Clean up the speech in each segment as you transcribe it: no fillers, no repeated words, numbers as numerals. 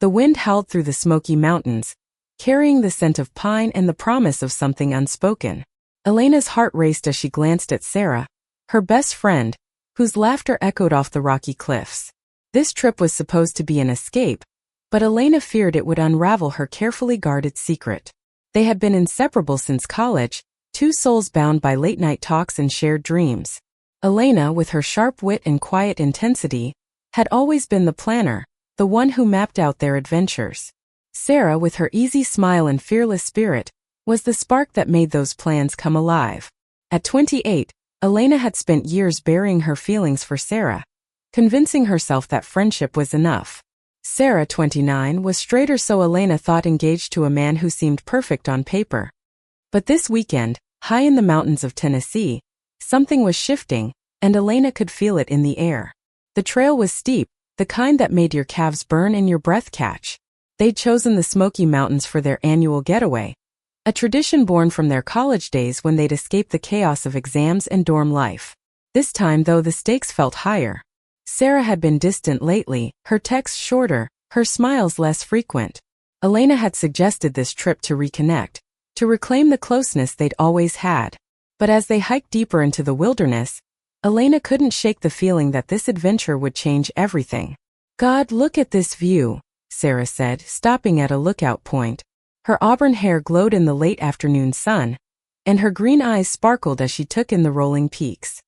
The wind howled through the Smoky Mountains, carrying the scent of pine and the promise of something unspoken. Elena's heart raced as she glanced at Sarah, her best friend, whose laughter echoed off the rocky cliffs. This trip was supposed to be an escape, but Elena feared it would unravel her carefully guarded secret. They had been inseparable since college, two souls bound by late-night talks and shared dreams. Elena, with her sharp wit and quiet intensity, had always been the planner, the one who mapped out their adventures. Sarah, with her easy smile and fearless spirit, was the spark that made those plans come alive. At 28, Elena had spent years burying her feelings for Sarah, convincing herself that friendship was enough. Sarah, 29, was straighter, so Elena thought, engaged to a man who seemed perfect on paper. But this weekend, high in the mountains of Tennessee, something was shifting, and Elena could feel it in the air. The trail was steep, the kind that made your calves burn and your breath catch. They'd chosen the Smoky Mountains for their annual getaway, a tradition born from their college days when they'd escaped the chaos of exams and dorm life. This time, though, the stakes felt higher. Sarah had been distant lately, her texts shorter, her smiles less frequent. Elena had suggested this trip to reconnect, to reclaim the closeness they'd always had. But as they hiked deeper into the wilderness, Elena couldn't shake the feeling that this adventure would change everything. "God, look at this view," Sarah said, stopping at a lookout point. Her auburn hair glowed in the late afternoon sun, and her green eyes sparkled as she took in the rolling peaks.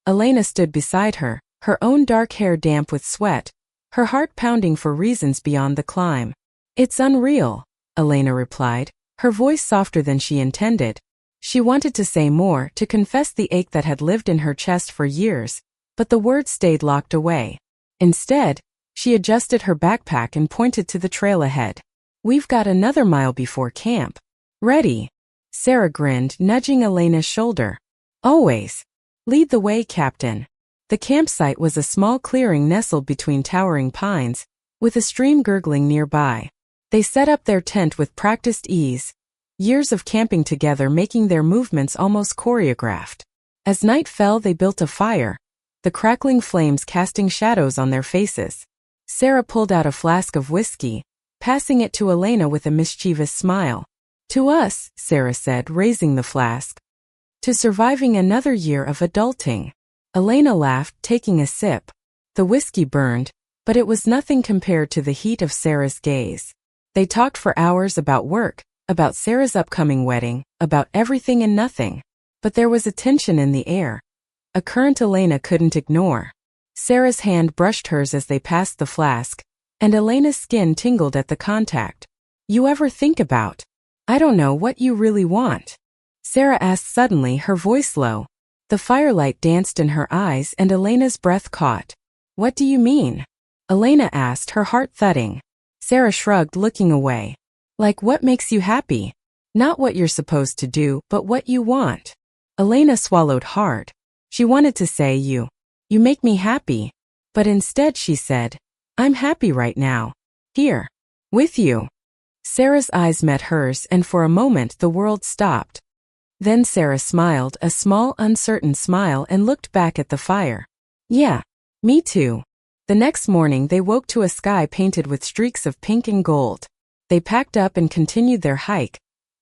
Elena stood beside her, her own dark hair damp with sweat, her heart pounding for reasons beyond the climb. "It's unreal," Elena replied, her voice softer than she intended. She wanted to say more, to confess the ache that had lived in her chest for years, but the words stayed locked away. Instead, she adjusted her backpack and pointed to the trail ahead. "We've got another mile before camp." "Ready?" Sarah grinned, nudging Elena's shoulder. "Always. Lead the way, Captain." The campsite was a small clearing nestled between towering pines, with a stream gurgling nearby. They set up their tent with practiced ease, years of camping together making their movements almost choreographed. As night fell, they built a fire, the crackling flames casting shadows on their faces. Sarah pulled out a flask of whiskey, passing it to Elena with a mischievous smile. "To us," Sarah said, raising the flask. "To surviving another year of adulting." Elena laughed, taking a sip. The whiskey burned, but it was nothing compared to the heat of Sarah's gaze. They talked for hours about work, about Sarah's upcoming wedding, about everything and nothing. But there was a tension in the air, a current Elena couldn't ignore. Sarah's hand brushed hers as they passed the flask, and Elena's skin tingled at the contact. "You ever think about, I don't know, what you really want?" Sarah asked suddenly, her voice low. The firelight danced in her eyes and Elena's breath caught. "What do you mean?" Elena asked, her heart thudding. Sarah shrugged, looking away. "Like, what makes you happy? Not what you're supposed to do, but what you want." Elena swallowed hard. She wanted to say, You make me happy. But instead she said, "I'm happy right now. Here. With you." Sarah's eyes met hers, and for a moment the world stopped. Then Sarah smiled, a small, uncertain smile, and looked back at the fire. "Yeah, me too." The next morning they woke to a sky painted with streaks of pink and gold. They packed up and continued their hike,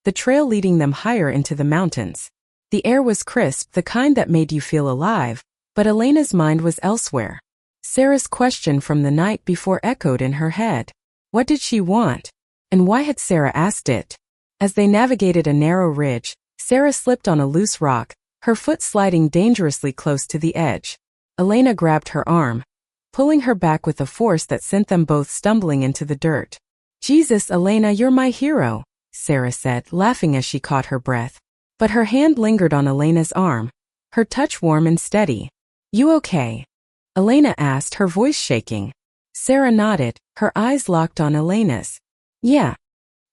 the trail leading them higher into the mountains. The air was crisp, the kind that made you feel alive, but Elena's mind was elsewhere. Sarah's question from the night before echoed in her head. What did she want? And why had Sarah asked it? As they navigated a narrow ridge, Sarah slipped on a loose rock, her foot sliding dangerously close to the edge. Elena grabbed her arm, pulling her back with a force that sent them both stumbling into the dirt. "Jesus, Elena, you're my hero," Sarah said, laughing as she caught her breath. But her hand lingered on Elena's arm, her touch warm and steady. "You okay?" Elena asked, her voice shaking. Sarah nodded, her eyes locked on Elena's. "Yeah.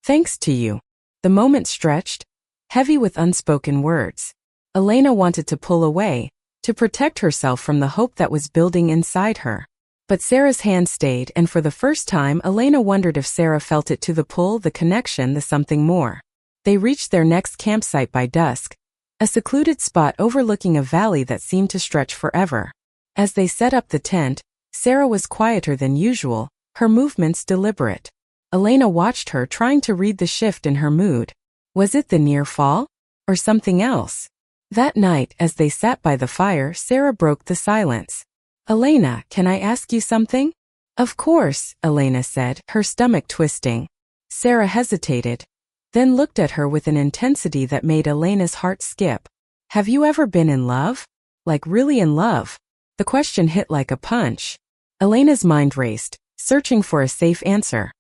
Thanks to you." The moment stretched, heavy with unspoken words. Elena wanted to pull away, to protect herself from the hope that was building inside her. But Sarah's hand stayed, and for the first time Elena wondered if Sarah felt it too, the pull, the connection, the something more. They reached their next campsite by dusk, a secluded spot overlooking a valley that seemed to stretch forever. As they set up the tent, Sarah was quieter than usual, her movements deliberate. Elena watched her, trying to read the shift in her mood. Was it the near fall? Or something else? That night, as they sat by the fire, Sarah broke the silence. Elena, can I ask you something? Of course, Elena said, her stomach twisting. Sarah hesitated, then looked at her with an intensity that made Elena's heart skip. Have you ever been in love? Like really in love? The question hit like a punch. Elena's mind raced, searching for a safe answer.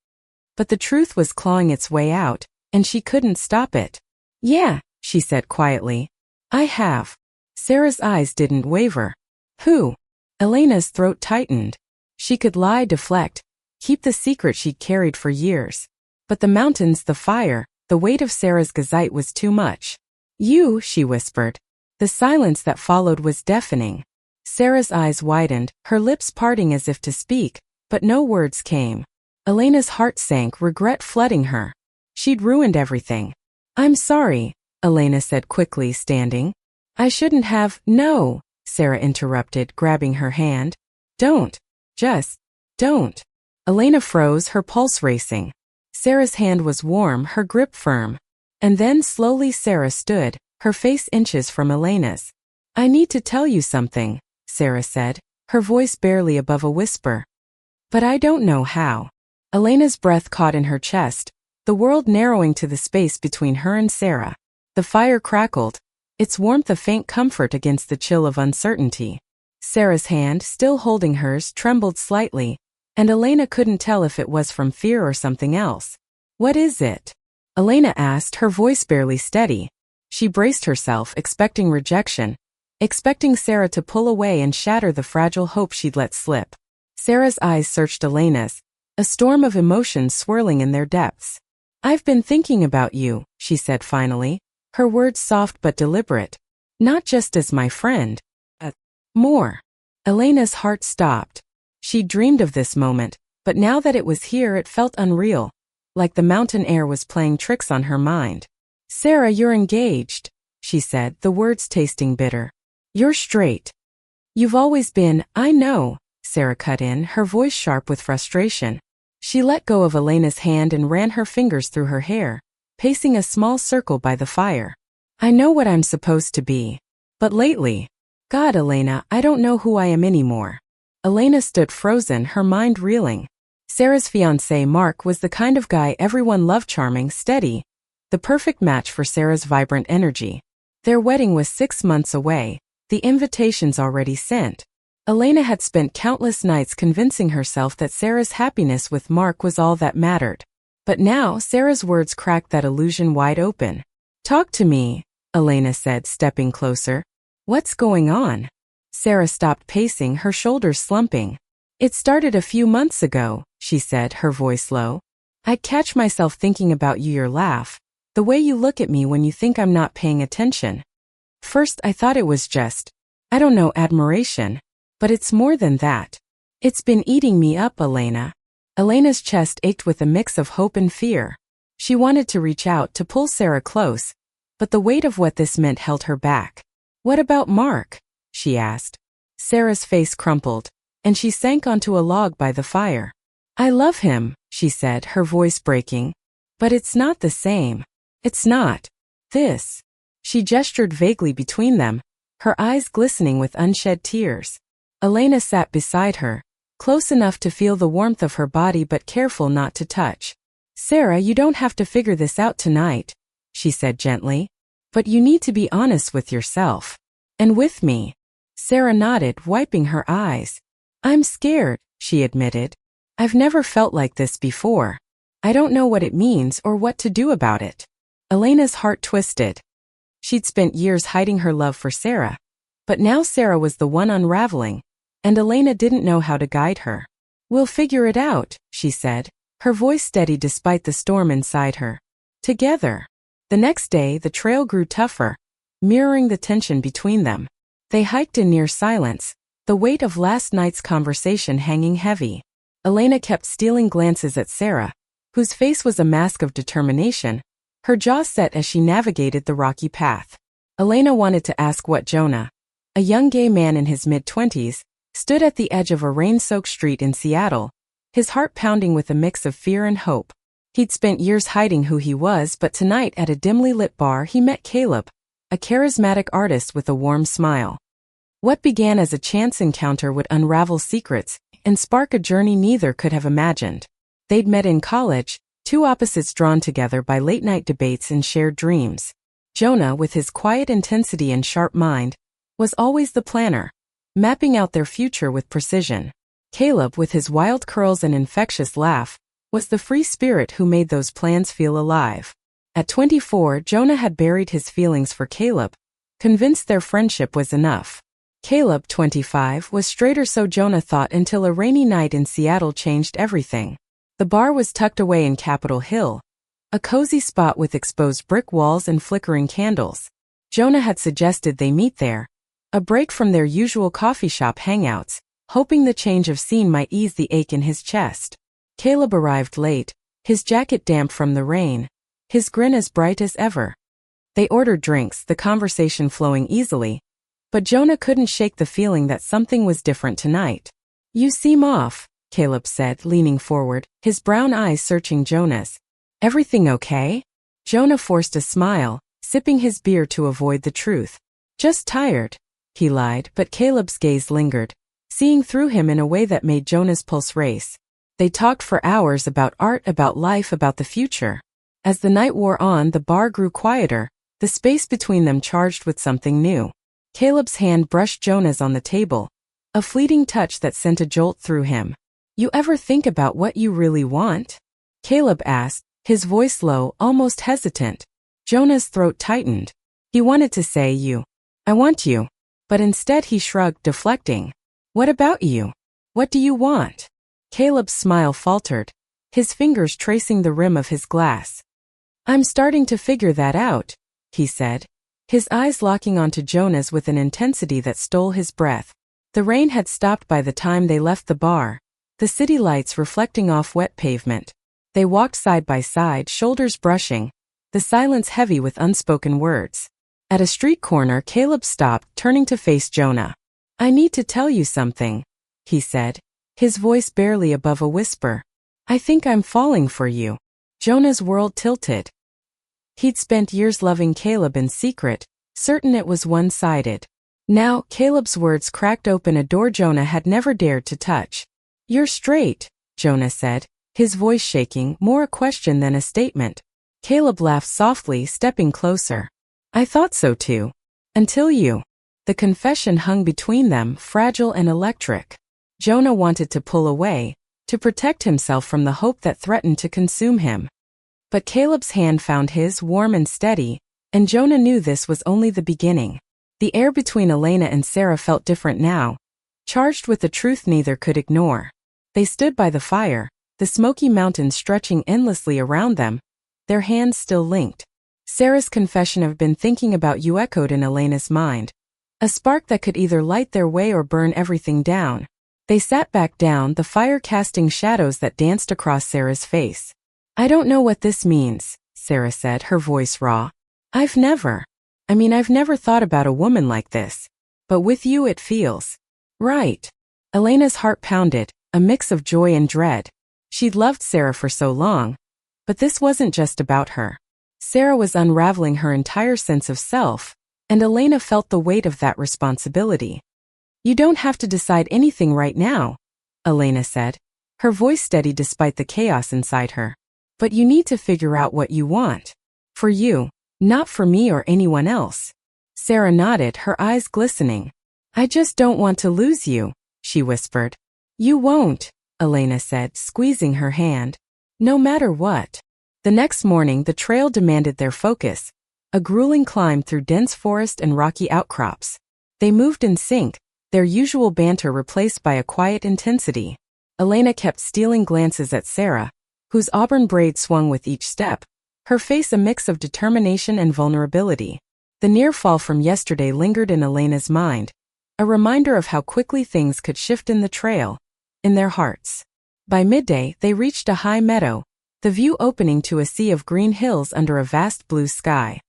But the truth was clawing its way out, and she couldn't stop it. Yeah, she said quietly. I have. Sarah's eyes didn't waver. Who? Elena's throat tightened. She could lie, deflect, keep the secret she'd carried for years. But the mountains, the fire, the weight of Sarah's gazite was too much. You, she whispered. The silence that followed was deafening. Sarah's eyes widened, her lips parting as if to speak, but no words came. Elena's heart sank, regret flooding her. She'd ruined everything. I'm sorry, Elena said quickly, standing. I shouldn't have. No, Sarah interrupted, grabbing her hand. Don't. Just don't. Elena froze, her pulse racing. Sarah's hand was warm, her grip firm. And then slowly Sarah stood, her face inches from Elena's. I need to tell you something, Sarah said, her voice barely above a whisper. But I don't know how. Elena's breath caught in her chest, the world narrowing to the space between her and Sarah. The fire crackled, its warmth a faint comfort against the chill of uncertainty. Sarah's hand, still holding hers, trembled slightly, and Elena couldn't tell if it was from fear or something else. What is it? Elena asked, her voice barely steady. She braced herself, expecting rejection, expecting Sarah to pull away and shatter the fragile hope she'd let slip. Sarah's eyes searched Elena's, a storm of emotions swirling in their depths. I've been thinking about you, she said finally, her words soft but deliberate. Not just as my friend. More. Elena's heart stopped. She dreamed of this moment, but now that it was here it felt unreal, like the mountain air was playing tricks on her mind. Sarah, you're engaged, she said, the words tasting bitter. You're straight. You've always been. I know, Sarah cut in, her voice sharp with frustration. She let go of Elena's hand and ran her fingers through her hair, pacing a small circle by the fire. I know what I'm supposed to be. But lately, God, Elena, I don't know who I am anymore. Elena stood frozen, her mind reeling. Sarah's fiancé, Mark, was the kind of guy everyone loved, charming, steady, the perfect match for Sarah's vibrant energy. Their wedding was 6 months away, the invitations already sent. Elena had spent countless nights convincing herself that Sarah's happiness with Mark was all that mattered. But now Sarah's words cracked that illusion wide open. Talk to me, Elena said, stepping closer. What's going on? Sarah stopped pacing, her shoulders slumping. It started a few months ago, she said, her voice low. I catch myself thinking about you, your laugh, the way you look at me when you think I'm not paying attention. First I thought it was just, I don't know, admiration. But it's more than that. It's been eating me up, Elena. Elena's chest ached with a mix of hope and fear. She wanted to reach out, to pull Sarah close, but the weight of what this meant held her back. What about Mark? She asked. Sarah's face crumpled, and she sank onto a log by the fire. I love him, she said, her voice breaking. But it's not the same. It's not. This. She gestured vaguely between them, her eyes glistening with unshed tears. Elena sat beside her, close enough to feel the warmth of her body but careful not to touch. Sarah, you don't have to figure this out tonight, she said gently. But you need to be honest with yourself. And with me. Sarah nodded, wiping her eyes. I'm scared, she admitted. I've never felt like this before. I don't know what it means or what to do about it. Elena's heart twisted. She'd spent years hiding her love for Sarah, but now Sarah was the one unraveling, and Elena didn't know how to guide her. We'll figure it out, she said, her voice steady despite the storm inside her. Together. The next day, the trail grew tougher, mirroring the tension between them. They hiked in near silence, the weight of last night's conversation hanging heavy. Elena kept stealing glances at Sarah, whose face was a mask of determination, her jaw set as she navigated the rocky path. Elena wanted to ask what Jonah, a young gay man in his mid-20s, stood at the edge of a rain-soaked street in Seattle, his heart pounding with a mix of fear and hope. He'd spent years hiding who he was, but tonight at a dimly lit bar he met Caleb, a charismatic artist with a warm smile. What began as a chance encounter would unravel secrets and spark a journey neither could have imagined. They'd met in college, two opposites drawn together by late-night debates and shared dreams. Jonah, with his quiet intensity and sharp mind, was always the planner, mapping out their future with precision. Caleb, with his wild curls and infectious laugh, was the free spirit who made those plans feel alive. At 24, Jonah had buried his feelings for Caleb, convinced their friendship was enough. Caleb, 25, was straighter, so Jonah thought, until a rainy night in Seattle changed everything. The bar was tucked away in Capitol Hill, a cozy spot with exposed brick walls and flickering candles. Jonah had suggested they meet there, a break from their usual coffee shop hangouts, hoping the change of scene might ease the ache in his chest. Caleb arrived late, his jacket damp from the rain, his grin as bright as ever. They ordered drinks, the conversation flowing easily, but Jonah couldn't shake the feeling that something was different tonight. "You seem off," Caleb said, leaning forward, his brown eyes searching Jonah's. "Everything okay?" Jonah forced a smile, sipping his beer to avoid the truth. "Just tired," he lied, but Caleb's gaze lingered, seeing through him in a way that made Jonah's pulse race. They talked for hours about art, about life, about the future. As the night wore on, the bar grew quieter, the space between them charged with something new. Caleb's hand brushed Jonah's on the table, a fleeting touch that sent a jolt through him. "You ever think about what you really want?" Caleb asked, his voice low, almost hesitant. Jonah's throat tightened. He wanted to say I want you, but instead he shrugged, deflecting. "What about you? What do you want?" Caleb's smile faltered, his fingers tracing the rim of his glass. "I'm starting to figure that out," he said, his eyes locking onto Jonah's with an intensity that stole his breath. The rain had stopped by the time they left the bar, the city lights reflecting off wet pavement. They walked side by side, shoulders brushing, the silence heavy with unspoken words. At a street corner, Caleb stopped, turning to face Jonah. "I need to tell you something," he said, his voice barely above a whisper. "I think I'm falling for you." Jonah's world tilted. He'd spent years loving Caleb in secret, certain it was one-sided. Now, Caleb's words cracked open a door Jonah had never dared to touch. "You're straight," Jonah said, his voice shaking, more a question than a statement. Caleb laughed softly, stepping closer. "I thought so too. Until you." The confession hung between them, fragile and electric. Jonah wanted to pull away, to protect himself from the hope that threatened to consume him. But Caleb's hand found his, warm and steady, and Jonah knew this was only the beginning. The air between Elena and Sarah felt different now, charged with the truth neither could ignore. They stood by the fire, the smoky mountains stretching endlessly around them, their hands still linked. Sarah's confession of "been thinking about you" echoed in Elena's mind, a spark that could either light their way or burn everything down. They sat back down, the fire casting shadows that danced across Sarah's face. "I don't know what this means," Sarah said, her voice raw. I've never thought about a woman like this. But with you it feels right." Elena's heart pounded, a mix of joy and dread. She'd loved Sarah for so long, but this wasn't just about her. Sarah was unraveling her entire sense of self, and Elena felt the weight of that responsibility. "You don't have to decide anything right now," Elena said, her voice steady despite the chaos inside her. "But you need to figure out what you want. For you, not for me or anyone else." Sarah nodded, her eyes glistening. "I just don't want to lose you," she whispered. "You won't," Elena said, squeezing her hand. "No matter what." The next morning, the trail demanded their focus, a grueling climb through dense forest and rocky outcrops. They moved in sync, their usual banter replaced by a quiet intensity. Elena kept stealing glances at Sarah, whose auburn braid swung with each step, her face a mix of determination and vulnerability. The near fall from yesterday lingered in Elena's mind, a reminder of how quickly things could shift in the trail, in their hearts. By midday, they reached a high meadow, the view opening to a sea of green hills under a vast blue sky.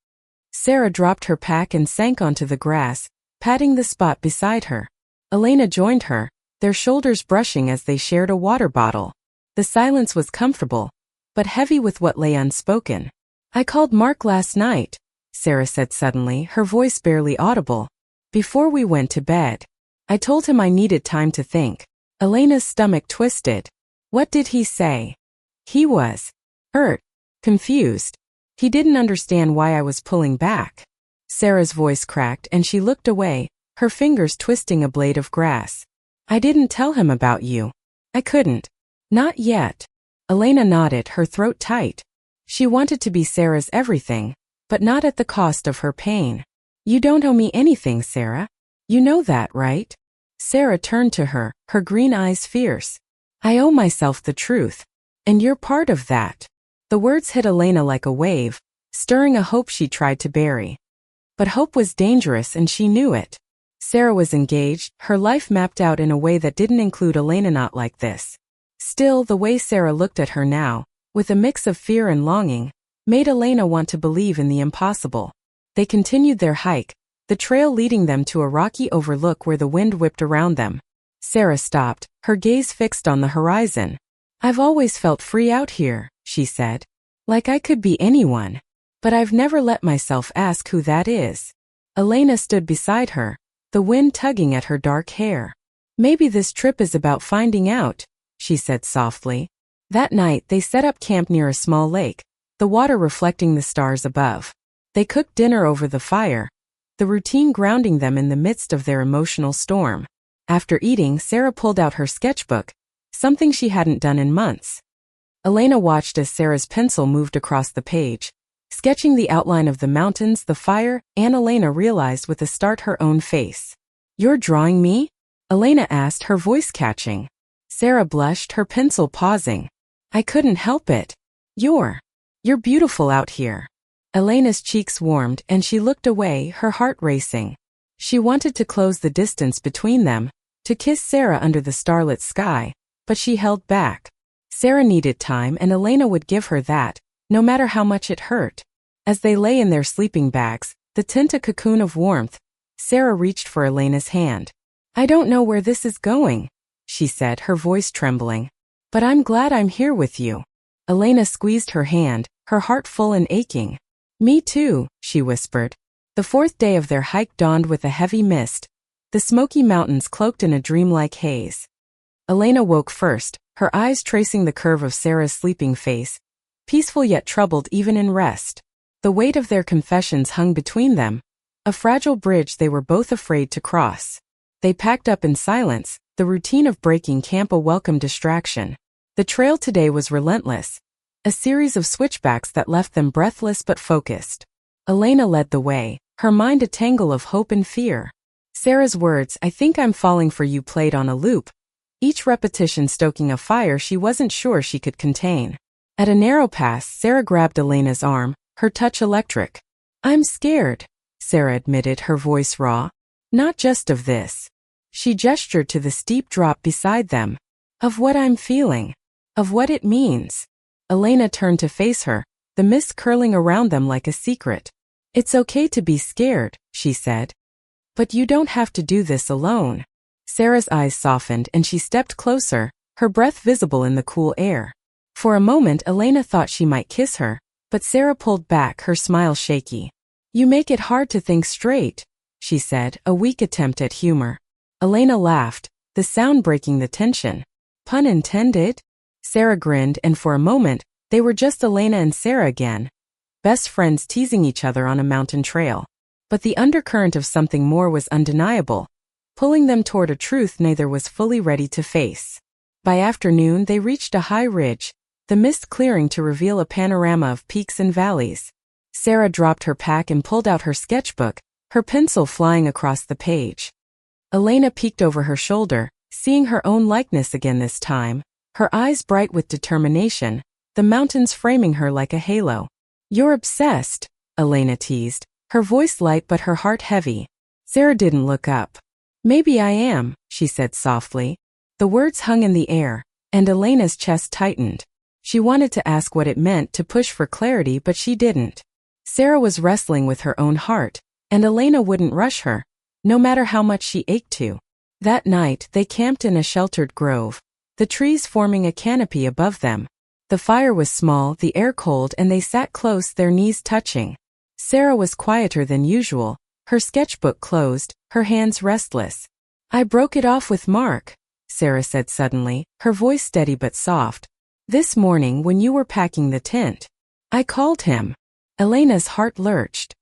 Sarah dropped her pack and sank onto the grass, patting the spot beside her. Elena joined her, their shoulders brushing as they shared a water bottle. The silence was comfortable, but heavy with what lay unspoken. I called Mark last night, Sarah said suddenly, her voice barely audible. Before we went to bed. I told him I needed time to think. Elena's stomach twisted. What did he say? He was hurt, confused. He didn't understand why I was pulling back. Sarah's voice cracked and she looked away, her fingers twisting a blade of grass. I didn't tell him about you. I couldn't. Not yet. Elena nodded, her throat tight. She wanted to be Sarah's everything, but not at the cost of her pain. You don't owe me anything, Sarah. You know that, right? Sarah turned to her, her green eyes fierce. I owe myself the truth. And you're part of that. The words hit Elena like a wave, stirring a hope she tried to bury. But hope was dangerous and she knew it. Sarah was engaged, her life mapped out in a way that didn't include Elena, not like this. Still, the way Sarah looked at her now, with a mix of fear and longing, made Elena want to believe in the impossible. They continued their hike, the trail leading them to a rocky overlook where the wind whipped around them. Sarah stopped, her gaze fixed on the horizon. I've always felt free out here, she said. Like I could be anyone. But I've never let myself ask who that is. Elena stood beside her, the wind tugging at her dark hair. Maybe this trip is about finding out, she said softly. That night they set up camp near a small lake, the water reflecting the stars above. They cooked dinner over the fire, the routine grounding them in the midst of their emotional storm. After eating, Sarah pulled out her sketchbook, something she hadn't done in months. Elena watched as Sarah's pencil moved across the page, sketching the outline of the mountains, the fire, and Elena realized with a start her own face. You're drawing me? Elena asked, her voice catching. Sarah blushed, her pencil pausing. I couldn't help it. You're beautiful out here. Elena's cheeks warmed and she looked away, her heart racing. She wanted to close the distance between them, to kiss Sarah under the starlit sky, but she held back. Sarah needed time and Elena would give her that, no matter how much it hurt. As they lay in their sleeping bags, the tent a cocoon of warmth, Sarah reached for Elena's hand. I don't know where this is going, she said, her voice trembling. But I'm glad I'm here with you. Elena squeezed her hand, her heart full and aching. Me too, she whispered. The fourth day of their hike dawned with a heavy mist, the Smoky Mountains cloaked in a dreamlike haze. Elena woke first, her eyes tracing the curve of Sarah's sleeping face, peaceful yet troubled even in rest. The weight of their confessions hung between them, a fragile bridge they were both afraid to cross. They packed up in silence, the routine of breaking camp a welcome distraction. The trail today was relentless, a series of switchbacks that left them breathless but focused. Elena led the way, her mind a tangle of hope and fear. Sarah's words, I think I'm falling for you, played on a loop, each repetition stoking a fire she wasn't sure she could contain. At a narrow pass, Sarah grabbed Elena's arm, her touch electric. I'm scared, Sarah admitted, her voice raw. Not just of this. She gestured to the steep drop beside them. Of what I'm feeling. Of what it means. Elena turned to face her, the mist curling around them like a secret. It's okay to be scared, she said. But you don't have to do this alone. Sarah's eyes softened and she stepped closer, her breath visible in the cool air. For a moment Elena thought she might kiss her, but Sarah pulled back, her smile shaky. You make it hard to think straight, she said, a weak attempt at humor. Elena laughed, the sound breaking the tension. Pun intended? Sarah grinned, and for a moment, they were just Elena and Sarah again, best friends teasing each other on a mountain trail. But the undercurrent of something more was undeniable, pulling them toward a truth neither was fully ready to face. By afternoon they reached a high ridge, the mist clearing to reveal a panorama of peaks and valleys. Sarah dropped her pack and pulled out her sketchbook, her pencil flying across the page. Elena peeked over her shoulder, seeing her own likeness again this time, her eyes bright with determination, the mountains framing her like a halo. You're obsessed, Elena teased, her voice light but her heart heavy. Sarah didn't look up. Maybe I am, she said softly. The words hung in the air, and Elena's chest tightened. She wanted to ask what it meant, to push for clarity, but she didn't. Sarah was wrestling with her own heart, and Elena wouldn't rush her, no matter how much she ached to. That night, they camped in a sheltered grove, the trees forming a canopy above them. The fire was small, the air cold, and they sat close, their knees touching. Sarah was quieter than usual, her sketchbook closed, her hands restless. "I broke it off with Mark," Sarah said suddenly, her voice steady but soft. "This morning when you were packing the tent. I called him." Elena's heart lurched.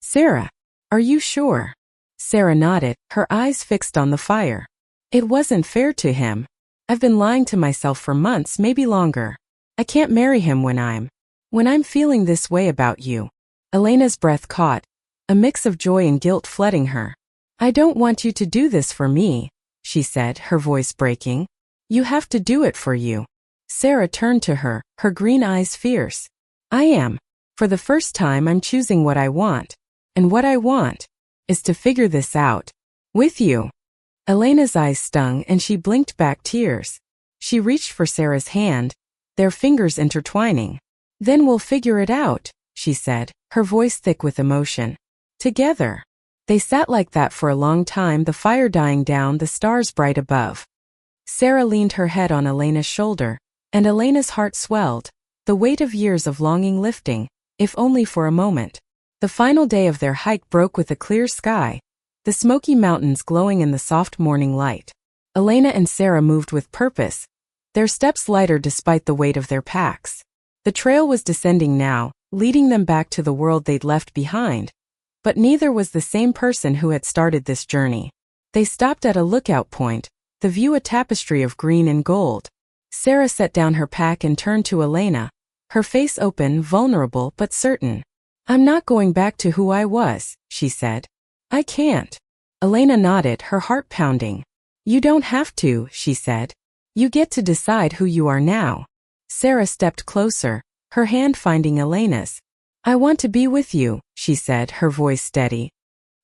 "Sarah, are you sure?" Sarah nodded, her eyes fixed on the fire. "It wasn't fair to him. I've been lying to myself for months, maybe longer. I can't marry him when I'm feeling this way about you." Elena's breath caught, a mix of joy and guilt flooding her. "I don't want you to do this for me," she said, her voice breaking. "You have to do it for you." Sarah turned to her, her green eyes fierce. "I am. For the first time I'm choosing what I want. And what I want is to figure this out. With you." Elena's eyes stung and she blinked back tears. She reached for Sarah's hand, their fingers intertwining. "Then we'll figure it out," she said, her voice thick with emotion. "Together." They sat like that for a long time, the fire dying down, the stars bright above. Sarah leaned her head on Elena's shoulder, and Elena's heart swelled, the weight of years of longing lifting, if only for a moment. The final day of their hike broke with a clear sky, the Smoky Mountains glowing in the soft morning light. Elena and Sarah moved with purpose, their steps lighter despite the weight of their packs. The trail was descending now, leading them back to the world they'd left behind. But neither was the same person who had started this journey. They stopped at a lookout point, the view a tapestry of green and gold. Sarah set down her pack and turned to Elena, her face open, vulnerable but certain. "I'm not going back to who I was," she said. "I can't." Elena nodded, her heart pounding. "You don't have to," she said. "You get to decide who you are now." Sarah stepped closer, her hand finding Elena's. "I want to be with you," she said, her voice steady.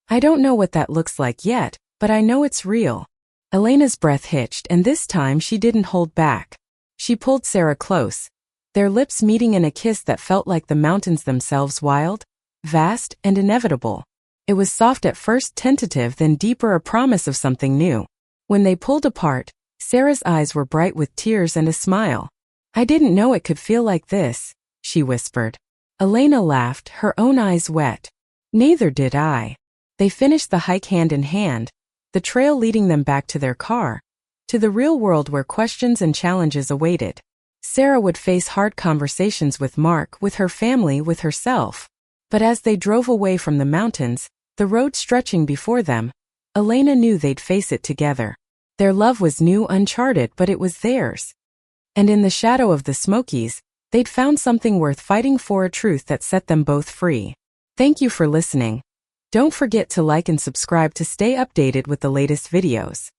"I don't know what that looks like yet, but I know it's real." Elena's breath hitched, and this time she didn't hold back. She pulled Sarah close, their lips meeting in a kiss that felt like the mountains themselves, wild, vast, and inevitable. It was soft at first, tentative, then deeper, a promise of something new. When they pulled apart, Sarah's eyes were bright with tears and a smile. "I didn't know it could feel like this," she whispered. Elena laughed, her own eyes wet. "Neither did I." They finished the hike hand in hand, the trail leading them back to their car, to the real world where questions and challenges awaited. Sarah would face hard conversations with Mark, with her family, with herself. But as they drove away from the mountains, the road stretching before them, Elena knew they'd face it together. Their love was new, uncharted, but it was theirs. And in the shadow of the Smokies, they'd found something worth fighting for, a truth that set them both free. Thank you for listening. Don't forget to like and subscribe to stay updated with the latest videos.